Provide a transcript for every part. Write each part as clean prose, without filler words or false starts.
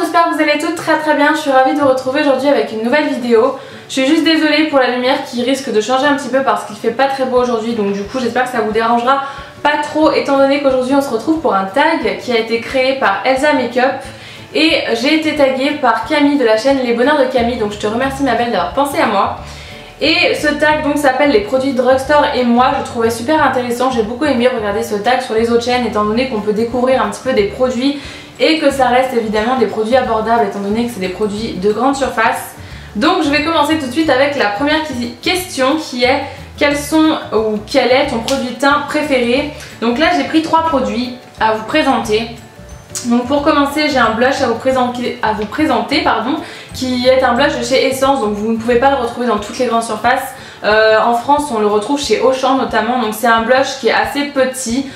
j'espère que vous allez toutes très bien, je suis ravie de vous retrouver aujourd'hui avec une nouvelle vidéo. Je suis juste désolée pour la lumière qui risque de changer un petit peu parce qu'il fait pas très beau aujourd'hui, donc du coup j'espère que ça vous dérangera pas trop étant donné qu'aujourd'hui on se retrouve pour un tag qui a été créé par Elsa Makeup et j'ai été taguée par Camille de la chaîne Les Bonheurs de Camille, donc je te remercie ma belle d'avoir pensé à moi. Et ce tag donc s'appelle les produits drugstore et moi je trouvais super intéressant, j'ai beaucoup aimé regarder ce tag sur les autres chaînes étant donné qu'on peut découvrir un petit peu des produits et que ça reste évidemment des produits abordables étant donné que c'est des produits de grande surface. Donc je vais commencer tout de suite avec la première question qui est quel est ton produit de teint préféré. Donc là j'ai pris 3 produits à vous présenter. Donc pour commencer j'ai un blush à vous présenter qui est un blush de chez Essence, donc vous ne pouvez pas le retrouver dans toutes les grandes surfaces. En France on le retrouve chez Auchan notamment, donc c'est un blush qui est assez petit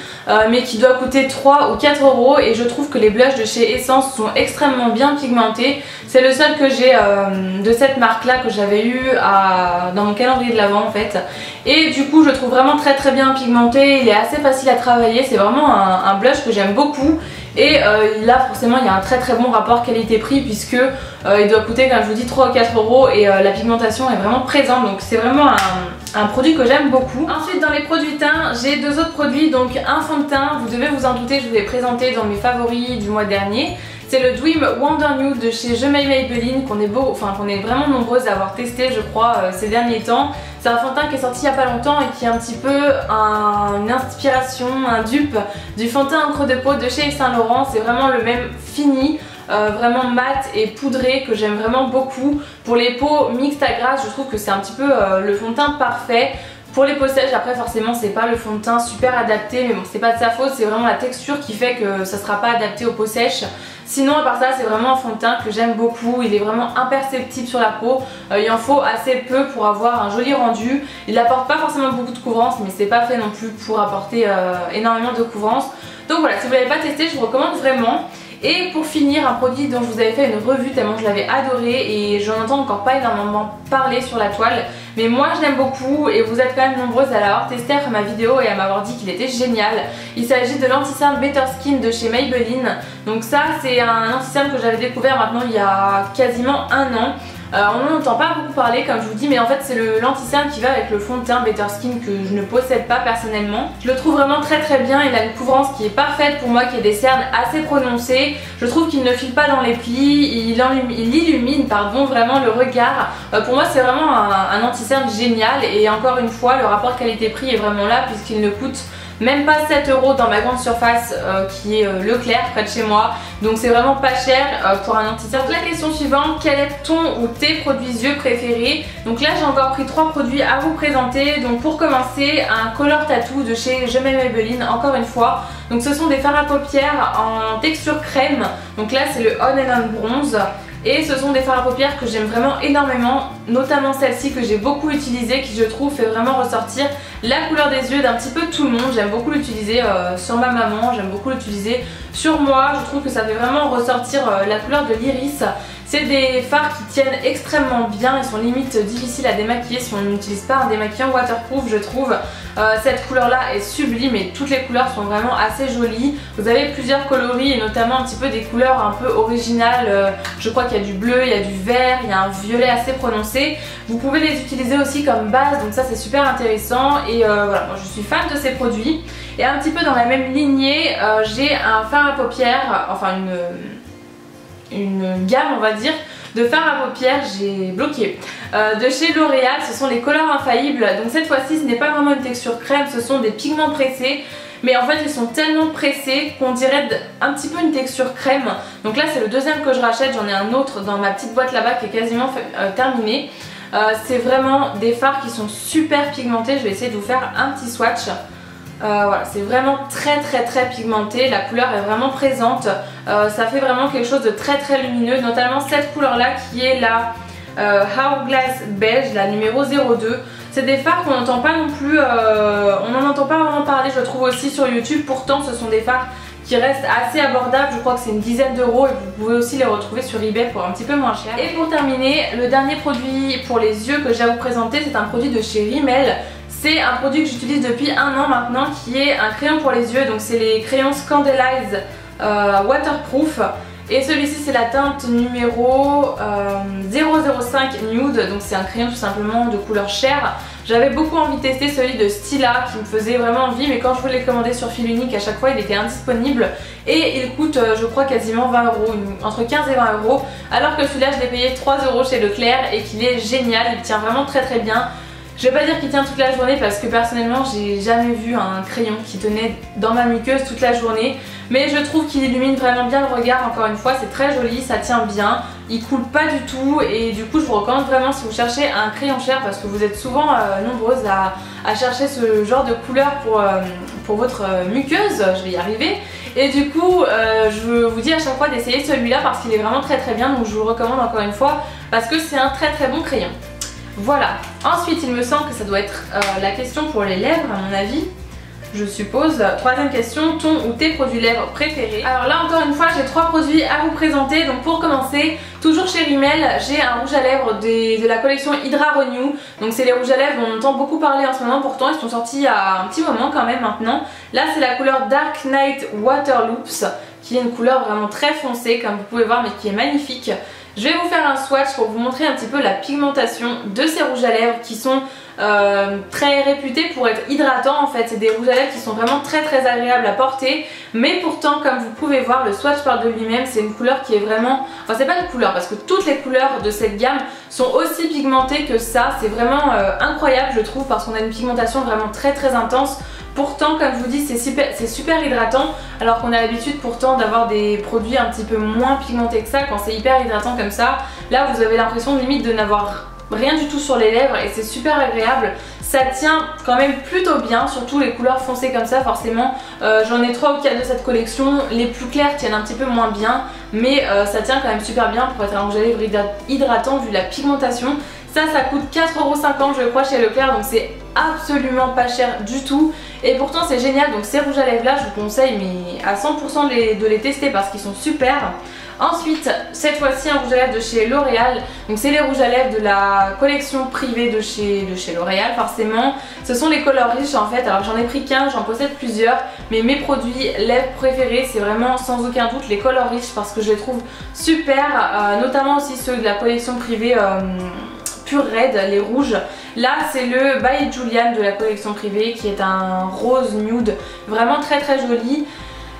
mais qui doit coûter 3 ou 4 € et je trouve que les blushs de chez Essence sont extrêmement bien pigmentés. C'est le seul que j'ai de cette marque là que j'avais eu dans mon calendrier de l'Avent en fait, et du coup je le trouve vraiment très bien pigmenté, il est assez facile à travailler, c'est vraiment un blush que j'aime beaucoup. Et là forcément il y a un très bon rapport qualité-prix puisque il doit coûter, comme je vous dis, 3 ou 4 € et la pigmentation est vraiment présente, donc c'est vraiment un produit que j'aime beaucoup. Ensuite dans les produits teints j'ai 2 autres produits, donc un fond de teint, vous devez vous en douter, je vous l'ai présenté dans mes favoris du mois dernier. C'est le Dream Wonder Nude de chez Je M'aime Maybelline qu'on est vraiment nombreuses à avoir testé je crois ces derniers temps. C'est un fond de teint qui est sorti il n'y a pas longtemps et qui est un petit peu une inspiration, un dupe du fond de teint encre de peau de chez Yves Saint Laurent. C'est vraiment le même fini, vraiment mat et poudré que j'aime vraiment beaucoup. Pour les peaux mixtes à grasses je trouve que c'est un petit peu le fond de teint parfait. Pour les peaux sèches, après forcément c'est pas le fond de teint super adapté, mais bon c'est pas de sa faute, c'est vraiment la texture qui fait que ça sera pas adapté aux peaux sèches. Sinon à part ça c'est vraiment un fond de teint que j'aime beaucoup, il est vraiment imperceptible sur la peau, il en faut assez peu pour avoir un joli rendu. Il n'apporte pas forcément beaucoup de couvrance mais c'est pas fait non plus pour apporter énormément de couvrance. Donc voilà, si vous l'avez pas testé je vous recommande vraiment. Et pour finir, un produit dont je vous avais fait une revue tellement je l'avais adoré et j'en entends encore pas énormément parler sur la toile, mais moi je l'aime beaucoup et vous êtes quand même nombreuses à l'avoir testé après ma vidéo et à m'avoir dit qu'il était génial. Il s'agit de l'anti-cerne Better Skin de chez Maybelline. Donc ça c'est un anti-cerne que j'avais découvert maintenant il y a quasiment un an. On n'en entend pas beaucoup parler comme je vous dis, mais en fait c'est l'anti-cerne qui va avec le fond de teint Better Skin que je ne possède pas personnellement. Je le trouve vraiment très bien, il a une couvrance qui est parfaite pour moi, qui a des cernes assez prononcées. Je trouve qu'il ne file pas dans les plis, il illumine vraiment le regard. Pour moi c'est vraiment un anti-cerne génial et encore une fois le rapport qualité-prix est vraiment là puisqu'il ne coûte même pas 7 € dans ma grande surface qui est Leclerc près de chez moi, donc c'est vraiment pas cher pour un anti-cerne. Donc la question suivante, quel est ton ou tes produits yeux préférés? Donc là j'ai encore pris 3 produits à vous présenter. Donc pour commencer, un Color Tattoo de chez Je M'aime Maybelline, encore une fois. Donc ce sont des fards à paupières en texture crème, donc là c'est le On and On Bronze. Et ce sont des fards à paupières que j'aime vraiment énormément, notamment celle-ci que j'ai beaucoup utilisée, qui je trouve fait vraiment ressortir la couleur des yeux d'un petit peu tout le monde. J'aime beaucoup l'utiliser sur ma maman, j'aime beaucoup l'utiliser sur moi, je trouve que ça fait vraiment ressortir la couleur de l'iris. C'est des fards qui tiennent extrêmement bien, ils sont limite difficiles à démaquiller si on n'utilise pas un démaquillant waterproof je trouve. Cette couleur là est sublime et toutes les couleurs sont vraiment assez jolies. Vous avez plusieurs coloris et notamment un petit peu des couleurs un peu originales. Je crois qu'il y a du bleu, il y a du vert, il y a un violet assez prononcé. Vous pouvez les utiliser aussi comme base, donc ça c'est super intéressant et voilà, moi je suis fan de ces produits. Et un petit peu dans la même lignée, j'ai un fard à paupières, enfin une gamme on va dire de fard à paupières, j'ai bloqué, de chez L'Oréal. Ce sont les Color Infaillibles. Donc cette fois-ci ce n'est pas vraiment une texture crème, ce sont des pigments pressés, mais en fait ils sont tellement pressés qu'on dirait un petit peu une texture crème. Donc là c'est le deuxième que je rachète, j'en ai un autre dans ma petite boîte là-bas qui est quasiment terminé. C'est vraiment des fards qui sont super pigmentés, je vais essayer de vous faire un petit swatch. Voilà, c'est vraiment très pigmenté, la couleur est vraiment présente, ça fait vraiment quelque chose de très lumineux, notamment cette couleur là qui est la Hourglass Beige, la numéro 02. C'est des fards qu'on n'entend pas non plus, on n'en entend pas vraiment parler je trouve aussi sur YouTube, pourtant ce sont des fards qui restent assez abordables, je crois que c'est une dizaine d'euros et vous pouvez aussi les retrouver sur eBay pour un petit peu moins cher. Et pour terminer, le dernier produit pour les yeux que j'ai à vous présenter, c'est un produit de chez Rimmel. C'est un produit que j'utilise depuis un an maintenant qui est un crayon pour les yeux, donc c'est les crayons Scandalize Waterproof. Et celui-ci c'est la teinte numéro 005 Nude, donc c'est un crayon tout simplement de couleur chair. J'avais beaucoup envie de tester celui de Stila qui me faisait vraiment envie, mais quand je voulais le commander sur Fil Unique à chaque fois il était indisponible et il coûte je crois quasiment 20 €, entre 15 et 20 €, alors que celui-là je l'ai payé 3 € chez Leclerc et qu'il est génial, il tient vraiment très très bien. Je vais pas dire qu'il tient toute la journée parce que personnellement j'ai jamais vu un crayon qui tenait dans ma muqueuse toute la journée, mais je trouve qu'il illumine vraiment bien le regard. Encore une fois, c'est très joli, ça tient bien, il coule pas du tout et du coup je vous recommande vraiment si vous cherchez un crayon chair, parce que vous êtes souvent nombreuses à chercher ce genre de couleur pour votre muqueuse, je vais y arriver. Et du coup je vous dis à chaque fois d'essayer celui-là parce qu'il est vraiment très très bien, donc je vous le recommande encore une fois parce que c'est un très très bon crayon. Voilà, ensuite il me semble que ça doit être la question pour les lèvres à mon avis, je suppose. Troisième question, ton ou tes produits lèvres préférés. Alors là encore une fois j'ai 3 produits à vous présenter. Donc pour commencer, toujours chez Rimmel, j'ai un rouge à lèvres de la collection Hydra Renew. Donc c'est les rouges à lèvres dont on entend beaucoup parler en ce moment, pourtant ils sont sortis il y a un petit moment quand même maintenant. Là c'est la couleur Dark Night Waterloops, qui est une couleur vraiment très foncée comme vous pouvez voir, mais qui est magnifique. Je vais vous faire un swatch pour vous montrer un petit peu la pigmentation de ces rouges à lèvres qui sont très réputés pour être hydratants en fait. C'est des rouges à lèvres qui sont vraiment très très agréables à porter, mais pourtant comme vous pouvez voir le swatch parle de lui-même. C'est une couleur qui est vraiment... Enfin c'est pas une couleur parce que toutes les couleurs de cette gamme sont aussi pigmentées que ça. C'est vraiment incroyable je trouve, parce qu'on a une pigmentation vraiment très très intense. Pourtant comme je vous dis c'est super hydratant, alors qu'on a l'habitude pourtant d'avoir des produits un petit peu moins pigmentés que ça. Quand c'est hyper hydratant comme ça, là vous avez l'impression limite de n'avoir rien du tout sur les lèvres et c'est super agréable. Ça tient quand même plutôt bien, surtout les couleurs foncées comme ça forcément. J'en ai 3 ou 4 de cette collection, les plus clairs tiennent un petit peu moins bien, mais ça tient quand même super bien pour être un rouge à lèvres hydratant vu la pigmentation. Ça coûte 4,50 € je crois chez Leclerc, donc c'est absolument pas cher du tout. Et pourtant c'est génial, donc ces rouges à lèvres là je vous conseille mais à 100% de les tester parce qu'ils sont super. Ensuite, cette fois-ci un rouge à lèvres de chez L'Oréal. Donc c'est les rouges à lèvres de la collection privée de chez L'Oréal forcément. Ce sont les Color Rich en fait. Alors j'en ai pris qu'un, j'en possède plusieurs, mais mes produits lèvres préférés c'est vraiment sans aucun doute les Color Rich parce que je les trouve super, notamment aussi ceux de la collection privée Pure Red, les rouges. Là c'est le By Julian de la collection privée qui est un rose nude vraiment très très joli.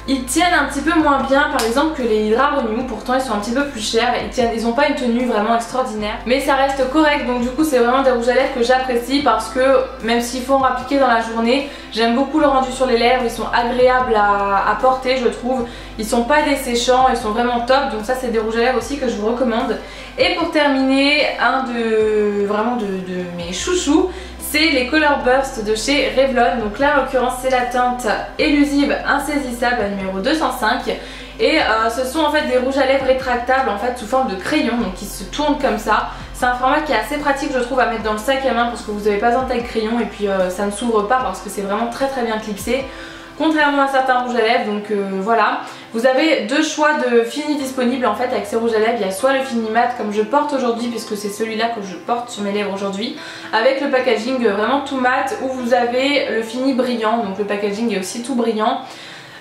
Ils tiennent un petit peu moins bien par exemple que les Hydra Renew, pourtant ils sont un petit peu plus chers, ils n'ont pas une tenue vraiment extraordinaire, mais ça reste correct. Donc du coup c'est vraiment des rouges à lèvres que j'apprécie parce que même s'il faut en appliquer dans la journée, j'aime beaucoup le rendu sur les lèvres, ils sont agréables à porter je trouve, ils sont pas desséchants, ils sont vraiment top, donc ça c'est des rouges à lèvres aussi que je vous recommande. Et pour terminer, un de mes chouchous, c'est les Color Burst de chez Revlon. Donc là en l'occurrence c'est la teinte élusive insaisissable numéro 205 et ce sont en fait des rouges à lèvres rétractables en fait sous forme de crayon, donc qui se tournent comme ça. C'est un format qui est assez pratique je trouve à mettre dans le sac à main parce que vous n'avez pas besoin de taille crayon et puis ça ne s'ouvre pas parce que c'est vraiment très très bien clipsé. Contrairement à certains rouges à lèvres, donc voilà. Vous avez 2 choix de fini disponibles en fait avec ces rouges à lèvres. Il y a soit le fini mat comme je porte aujourd'hui, puisque c'est celui-là que je porte sur mes lèvres aujourd'hui, avec le packaging vraiment tout mat, ou vous avez le fini brillant, donc le packaging est aussi tout brillant.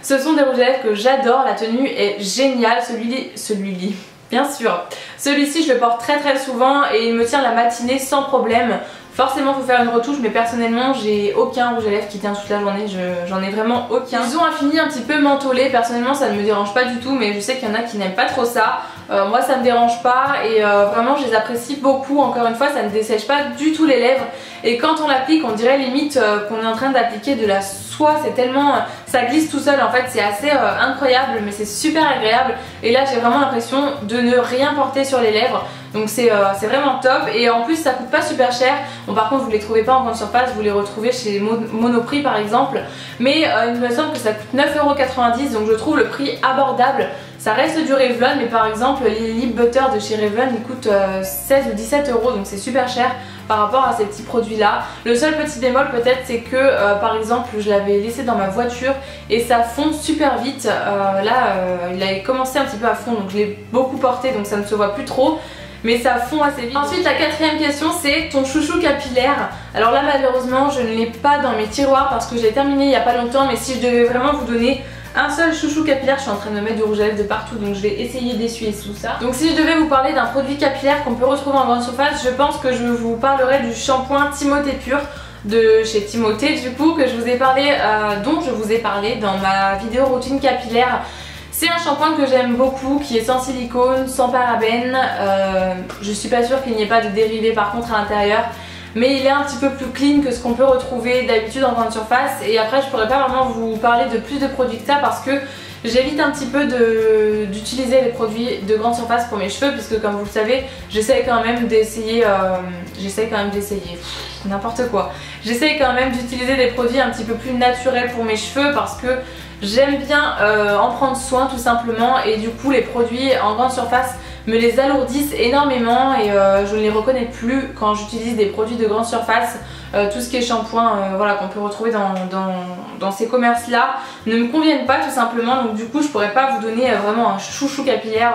Ce sont des rouges à lèvres que j'adore, la tenue est géniale, celui-ci bien sûr. Celui-ci je le porte très très souvent et il me tient la matinée sans problème. Forcément faut faire une retouche, mais personnellement j'ai aucun rouge à lèvres qui tient toute la journée, j'en ai vraiment aucun. Ils ont un fini un petit peu mentholé, personnellement ça ne me dérange pas du tout, mais je sais qu'il y en a qui n'aiment pas trop ça. Moi ça me dérange pas et vraiment je les apprécie beaucoup. Encore une fois ça ne dessèche pas du tout les lèvres et quand on l'applique on dirait limite qu'on est en train d'appliquer de la soie, c'est tellement... ça glisse tout seul en fait, c'est assez incroyable mais c'est super agréable et là j'ai vraiment l'impression de ne rien porter sur les lèvres. Donc c'est vraiment top et en plus ça coûte pas super cher. Bon par contre vous les trouvez pas en grande surface, vous les retrouvez chez Monoprix par exemple. Mais il me semble que ça coûte 9,90 €, donc je trouve le prix abordable. Ça reste du Revlon mais par exemple les lip butter de chez Revlon ils coûtent 16 ou 17 € donc c'est super cher par rapport à ces petits produits là. Le seul petit bémol peut-être c'est que par exemple je l'avais laissé dans ma voiture et ça fond super vite. Il a commencé un petit peu à fondre donc je l'ai beaucoup porté donc ça ne se voit plus trop. Mais ça fond assez vite. Ensuite la 4e question c'est ton chouchou capillaire. Alors là malheureusement je ne l'ai pas dans mes tiroirs parce que je l'ai terminé il n'y a pas longtemps, mais si je devais vraiment vous donner un seul chouchou capillaire. Je suis en train de me mettre du rouge à lèvres de partout, donc je vais essayer d'essuyer sous ça. Donc si je devais vous parler d'un produit capillaire qu'on peut retrouver en grande surface, je pense que je vous parlerai du shampoing Timothée Pur de chez Timothée, du coup, que je vous ai parlé, dont je vous ai parlé dans ma vidéo routine capillaire. C'est un shampoing que j'aime beaucoup, qui est sans silicone, sans parabènes. Je suis pas sûre qu'il n'y ait pas de dérivés par contre à l'intérieur, mais il est un petit peu plus clean que ce qu'on peut retrouver d'habitude en grande surface. Et après je pourrais pas vraiment vous parler de plus de produits que ça parce que j'évite un petit peu d'utiliser les produits de grande surface pour mes cheveux, puisque comme vous le savez, j'essaie quand même d'essayer, n'importe quoi. J'essaie quand même d'utiliser des produits un petit peu plus naturels pour mes cheveux parce que j'aime bien en prendre soin tout simplement, et du coup les produits en grande surface me les alourdissent énormément et je ne les reconnais plus quand j'utilise des produits de grande surface. Tout ce qui est shampoing voilà, qu'on peut retrouver dans ces commerces là ne me conviennent pas tout simplement, donc du coup je pourrais pas vous donner vraiment un chouchou capillaire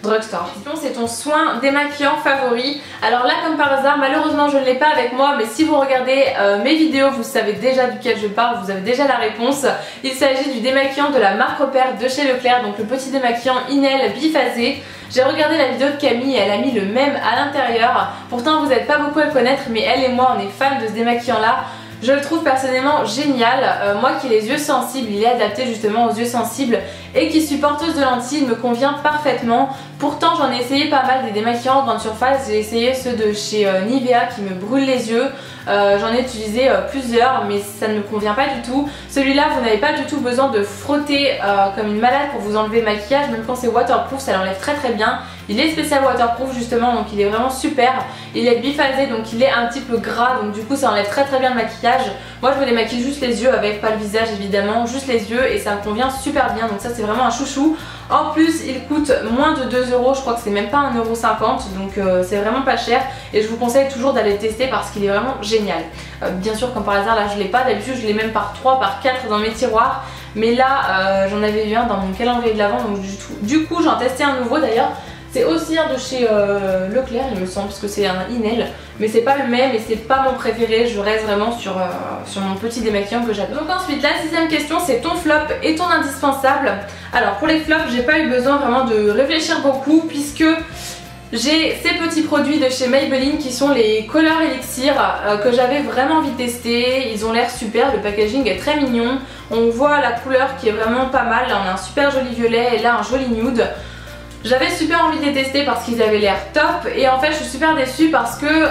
drugstore. C'est ton soin démaquillant favori. Alors là comme par hasard malheureusement je ne l'ai pas avec moi, mais si vous regardez mes vidéos vous savez déjà duquel je parle, vous avez déjà la réponse. Il s'agit du démaquillant de la marque Repère de chez Leclerc, donc le petit démaquillant Inel biphasé. J'ai regardé la vidéo de Camille et elle a mis le même à l'intérieur. Pourtant vous n'êtes pas beaucoup à le connaître, mais elle et moi on est fans de ce démaquillant là. Je le trouve personnellement génial. Moi qui ai les yeux sensibles, il est adapté justement aux yeux sensibles, et qui suis porteuse de lentilles, il me convient parfaitement. Pourtant j'en ai essayé pas mal des démaquillants en grande surface. J'ai essayé ceux de chez Nivea qui me brûlent les yeux. J'en ai utilisé plusieurs, mais ça ne me convient pas du tout. Celui-là vous n'avez pas du tout besoin de frotter comme une malade pour vous enlever le maquillage. Même quand c'est waterproof ça l'enlève très très bien. Il est spécial waterproof justement, donc il est vraiment super. Il est biphasé, donc il est un petit peu gras, donc du coup ça enlève très très bien le maquillage. Moi je me démaquille juste les yeux avec, pas le visage évidemment, juste les yeux, et ça me convient super bien. Donc ça c'est vraiment un chouchou. En plus il coûte moins de 2 €, je crois que c'est même pas 1,50 €, donc c'est vraiment pas cher. Et je vous conseille toujours d'aller le tester parce qu'il est vraiment génial. Bien sûr comme par hasard là je l'ai pas, d'habitude je l'ai même par 3, par 4 dans mes tiroirs. Mais là j'en avais vu un dans mon calendrier de l'Avent, donc du coup j'en testais un nouveau d'ailleurs. C'est aussi un de chez Leclerc il me semble, parce que c'est un Inel, mais c'est pas le même et c'est pas mon préféré. Je reste vraiment sur mon petit démaquillant que j'adore. Donc ensuite la 6ème question, c'est ton flop et ton indispensable. Alors pour les flops j'ai pas eu besoin vraiment de réfléchir beaucoup, puisque j'ai ces petits produits de chez Maybelline qui sont les Color Elixir que j'avais vraiment envie de tester. Ils ont l'air super, le packaging est très mignon, on voit la couleur qui est vraiment pas mal. Là on a un super joli violet et là un joli nude. J'avais super envie de les tester parce qu'ils avaient l'air top, et en fait je suis super déçue parce que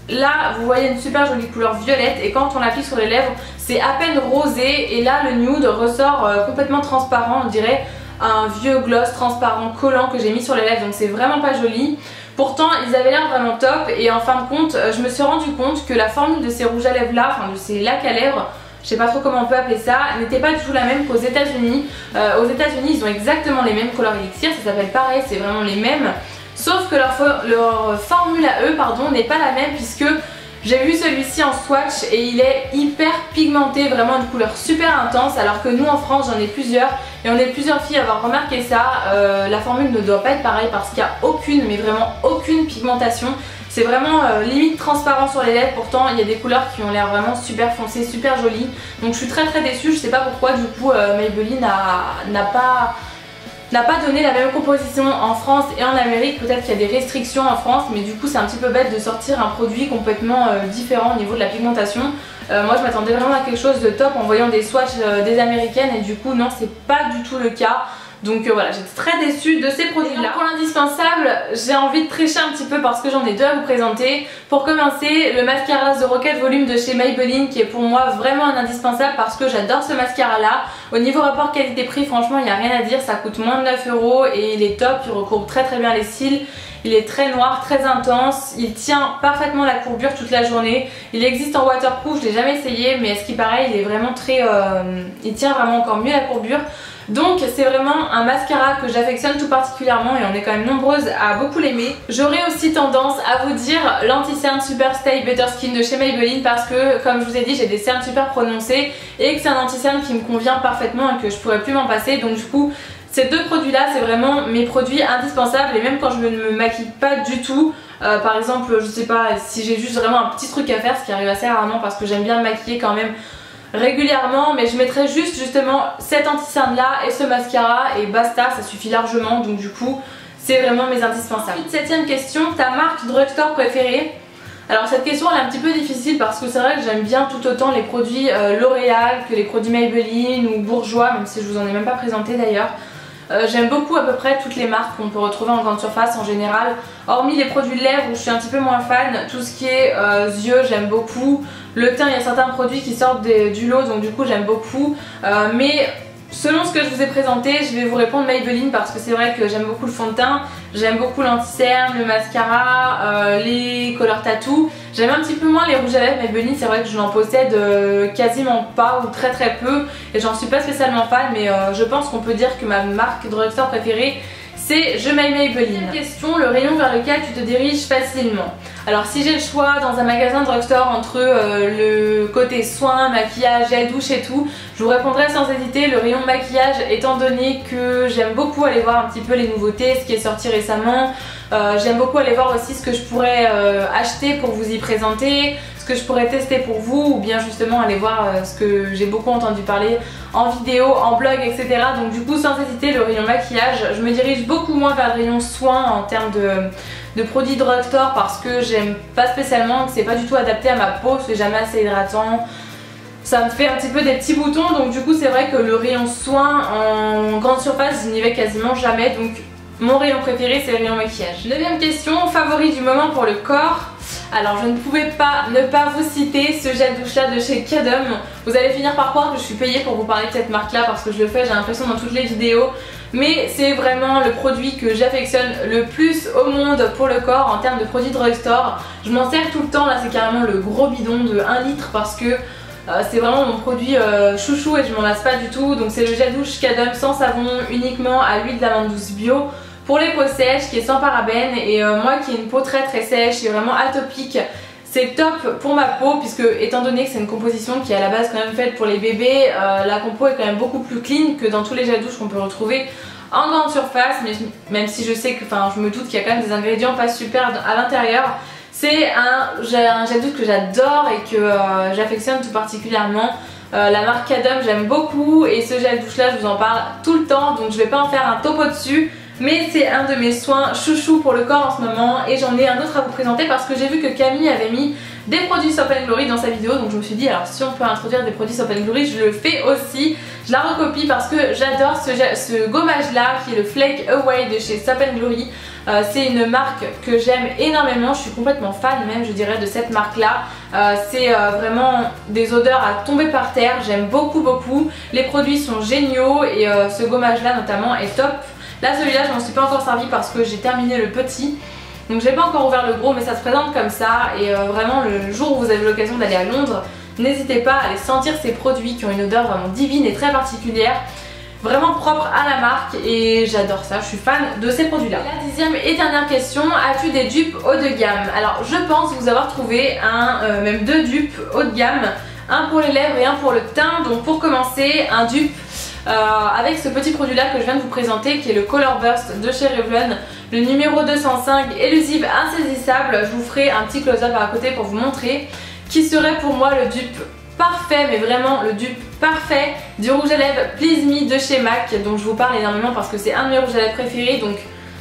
là vous voyez une super jolie couleur violette, et quand on l'applique sur les lèvres c'est à peine rosé, et là le nude ressort complètement transparent, on dirait un vieux gloss transparent collant que j'ai mis sur les lèvres, donc c'est vraiment pas joli. Pourtant ils avaient l'air vraiment top, et en fin de compte je me suis rendu compte que la formule de ces rouges à lèvres là, enfin de ces lacs à lèvres, je sais pas trop comment on peut appeler ça, n'était pas du tout la même qu'aux États-Unis. Aux États-Unis ils ont exactement les mêmes Color Elixir, ça s'appelle pareil, c'est vraiment les mêmes, sauf que leur formule à eux n'est pas la même, puisque j'ai vu celui-ci en swatch et il est hyper pigmenté, vraiment une couleur super intense, alors que nous en France j'en ai plusieurs, et on est plusieurs filles à avoir remarqué ça. La formule ne doit pas être pareille parce qu'il n'y a aucune, mais vraiment aucune pigmentation. C'est vraiment limite transparent sur les lèvres, pourtant il y a des couleurs qui ont l'air vraiment super foncées, super jolies. Donc je suis très très déçue, je sais pas pourquoi du coup Maybelline n'a pas donné la même composition en France et en Amérique. Peut-être qu'il y a des restrictions en France, mais du coup c'est un petit peu bête de sortir un produit complètement différent au niveau de la pigmentation. Moi je m'attendais vraiment à quelque chose de top en voyant des swatchs des américaines, et du coup non, c'est pas du tout le cas. Donc voilà, j'étais très déçue de ces produits là. Pour l'indispensable, j'ai envie de tricher un petit peu parce que j'en ai deux à vous présenter. Pour commencer, le mascara The Rocket Volume de chez Maybelline, qui est pour moi vraiment un indispensable parce que j'adore ce mascara là. Au niveau rapport qualité-prix, franchement il n'y a rien à dire, ça coûte moins de 9 € et il est top, il recouvre très très bien les cils. Il est très noir, très intense, il tient parfaitement la courbure toute la journée. Il existe en waterproof, je l'ai jamais essayé, mais à ce qui paraît il est vraiment très... il tient vraiment encore mieux la courbure. Donc c'est vraiment un mascara que j'affectionne tout particulièrement, et on est quand même nombreuses à beaucoup l'aimer. J'aurais aussi tendance à vous dire l'anti-cerne Super Stay Better Skin de chez Maybelline, parce que comme je vous ai dit j'ai des cernes super prononcées et que c'est un anti-cerne qui me convient parfaitement et que je pourrais plus m'en passer. Donc du coup ces deux produits là c'est vraiment mes produits indispensables, et même quand je ne me maquille pas du tout, par exemple je sais pas si j'ai juste vraiment un petit truc à faire, ce qui arrive assez rarement parce que j'aime bien me maquiller quand même régulièrement, mais je mettrai juste justement cet anti-cerne là et ce mascara et basta, ça suffit largement, donc du coup c'est vraiment mes indispensables. Ensuite, 7ème question, ta marque drugstore préférée? Alors cette question elle est un petit peu difficile parce que c'est vrai que j'aime bien tout autant les produits L'Oréal que les produits Maybelline ou Bourjois, même si je vous en ai même pas présenté d'ailleurs. J'aime beaucoup à peu près toutes les marques qu'on peut retrouver en grande surface en général, hormis les produits de lèvres où je suis un petit peu moins fan. Tout ce qui est yeux j'aime beaucoup, le teint il y a certains produits qui sortent du lot donc du coup j'aime beaucoup, mais selon ce que je vous ai présenté, je vais vous répondre Maybelline parce que c'est vrai que j'aime beaucoup le fond de teint, j'aime beaucoup l'anti-cerne, le mascara, les color tattoo. J'aime un petit peu moins les rouges à lèvres Maybelline, c'est vrai que je n'en possède quasiment pas ou très très peu et j'en suis pas spécialement fan, mais je pense qu'on peut dire que ma marque drugstore préférée c'est Je m'aime Maybelline. Question, le rayon vers lequel tu te diriges facilement. Alors si j'ai le choix dans un magasin drugstore entre le côté soins, maquillage, gel douche et tout, je vous répondrai sans hésiter le rayon maquillage, étant donné que j'aime beaucoup aller voir un petit peu les nouveautés, ce qui est sorti récemment. J'aime beaucoup aller voir aussi ce que je pourrais acheter pour vous y présenter, ce que je pourrais tester pour vous, ou bien justement aller voir ce que j'ai beaucoup entendu parler en vidéo, en blog, etc. Donc du coup sans hésiter le rayon maquillage. Je me dirige beaucoup moins vers le rayon soins en termes de produits drugstore parce que j'aime pas spécialement, que c'est pas du tout adapté à ma peau, c'est jamais assez hydratant. Ça me fait un petit peu des petits boutons, donc du coup c'est vrai que le rayon soins en grande surface je n'y vais quasiment jamais, donc mon rayon préféré c'est le rayon maquillage. 9ème question, favori du moment pour le corps. Alors je ne pouvais pas ne pas vous citer ce gel douche là de chez Cadum. Vous allez finir par croire que je suis payée pour vous parler de cette marque là parce que je le fais, j'ai l'impression, dans toutes les vidéos. Mais c'est vraiment le produit que j'affectionne le plus au monde pour le corps en termes de produits drugstore. Je m'en sers tout le temps, là c'est carrément le gros bidon de 1 litre parce que c'est vraiment mon produit chouchou et je m'en lasse pas du tout. Donc c'est le gel douche Cadum sans savon, uniquement à l'huile d'amande douce bio pour les peaux sèches, qui est sans parabènes, et moi qui ai une peau très très sèche et vraiment atopique, c'est top pour ma peau puisque étant donné que c'est une composition qui est à la base quand même faite pour les bébés, la compo est quand même beaucoup plus clean que dans tous les gels douche qu'on peut retrouver en grande surface, mais même si je sais que, enfin je me doute qu'il y a quand même des ingrédients pas super à l'intérieur. C'est un gel douche que j'adore et que j'affectionne tout particulièrement. La marque Cadum j'aime beaucoup et ce gel douche là je vous en parle tout le temps, donc je vais pas en faire un topo dessus. Mais c'est un de mes soins chouchou pour le corps en ce moment et j'en ai un autre à vous présenter parce que j'ai vu que Camille avait mis des produits Soap & Glory dans sa vidéo, donc je me suis dit alors si on peut introduire des produits Soap & Glory je le fais aussi. Je la recopie parce que j'adore ce gommage là qui est le Flake Away de chez Soap & Glory. C'est une marque que j'aime énormément, je suis complètement fan même je dirais de cette marque là. C'est vraiment des odeurs à tomber par terre, j'aime beaucoup. Les produits sont géniaux et ce gommage là notamment est top. Là celui-là je m'en suis pas encore servi parce que j'ai terminé le petit, donc j'ai pas encore ouvert le gros, mais ça se présente comme ça. Et vraiment le jour où vous avez l'occasion d'aller à Londres, n'hésitez pas à aller sentir ces produits qui ont une odeur vraiment divine et très particulière, vraiment propre à la marque, et j'adore ça, je suis fan de ces produits là. La 10e et dernière question, as-tu des dupes haut de gamme? Alors je pense vous avoir trouvé même 2 dupes haut de gamme, un pour les lèvres et un pour le teint. Donc pour commencer, un dupe avec ce petit produit là que je viens de vous présenter qui est le Color Burst de chez Revlon, le numéro 205, élusive insaisissable. Je vous ferai un petit close-up à côté pour vous montrer, qui serait pour moi le dupe parfait, mais vraiment le dupe parfait du rouge à lèvres Please Me de chez MAC, dont je vous parle énormément parce que c'est un de mes rouges à lèvres préférés. Donc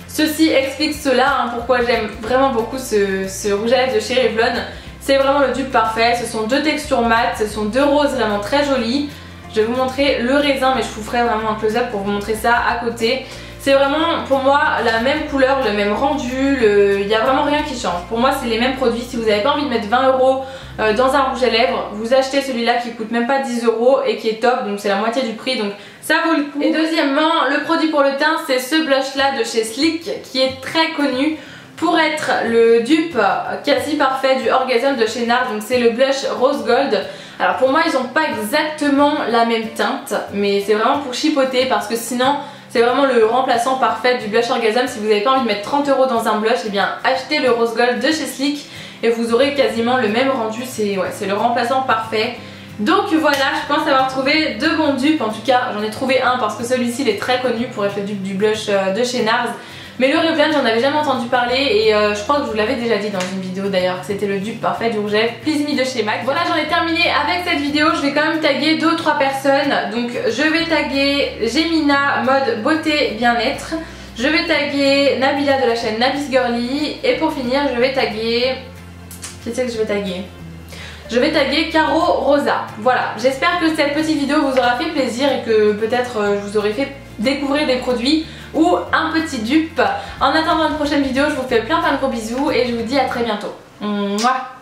ceci explique cela, pourquoi j'aime vraiment beaucoup ce rouge à lèvres de chez Revlon. C'est vraiment le dupe parfait, ce sont 2 textures mates, ce sont 2 roses vraiment très jolies. Je vais vous montrer le raisin, mais je vous ferai vraiment un close-up pour vous montrer ça à côté. C'est vraiment pour moi la même couleur, le même rendu, il n'y a vraiment rien qui change. Pour moi c'est les mêmes produits. Si vous n'avez pas envie de mettre 20 € dans un rouge à lèvres, vous achetez celui-là qui coûte même pas 10 € et qui est top, donc c'est la moitié du prix, donc ça vaut le coup. Et deuxièmement, le produit pour le teint, c'est ce blush là de chez Sleek qui est très connu pour être le dupe quasi parfait du Orgasm de chez NARS, donc c'est le blush Rose Gold. Alors pour moi ils n'ont pas exactement la même teinte, mais c'est vraiment pour chipoter parce que sinon c'est vraiment le remplaçant parfait du blush Orgasm. Si vous n'avez pas envie de mettre 30 € dans un blush, et bien achetez le Rose Gold de chez Sleek et vous aurez quasiment le même rendu, c'est le remplaçant parfait. Donc voilà, je pense avoir trouvé 2 bons dupes, en tout cas j'en ai trouvé un parce que celui-ci il est très connu pour être le dupe du blush de chez NARS. Mais le Revlon, j'en avais jamais entendu parler et je crois que je vous l'avais déjà dit dans une vidéo d'ailleurs que c'était le dupe parfait du rouge à lèvres Please Me de chez MAC. Voilà, j'en ai terminé avec cette vidéo. Je vais quand même taguer 2 ou 3 personnes. Donc je vais taguer Gemina mode beauté bien-être. Je vais taguer Nabila de la chaîne Nabis Girly. Et pour finir, je vais taguer... Qui c'est que je vais taguer? Je vais taguer Caro Rosa. Voilà, j'espère que cette petite vidéo vous aura fait plaisir et que peut-être je vous aurai fait découvrir des produits ou un petit dupe. En attendant une prochaine vidéo, je vous fais plein de gros bisous et je vous dis à très bientôt. Mouah.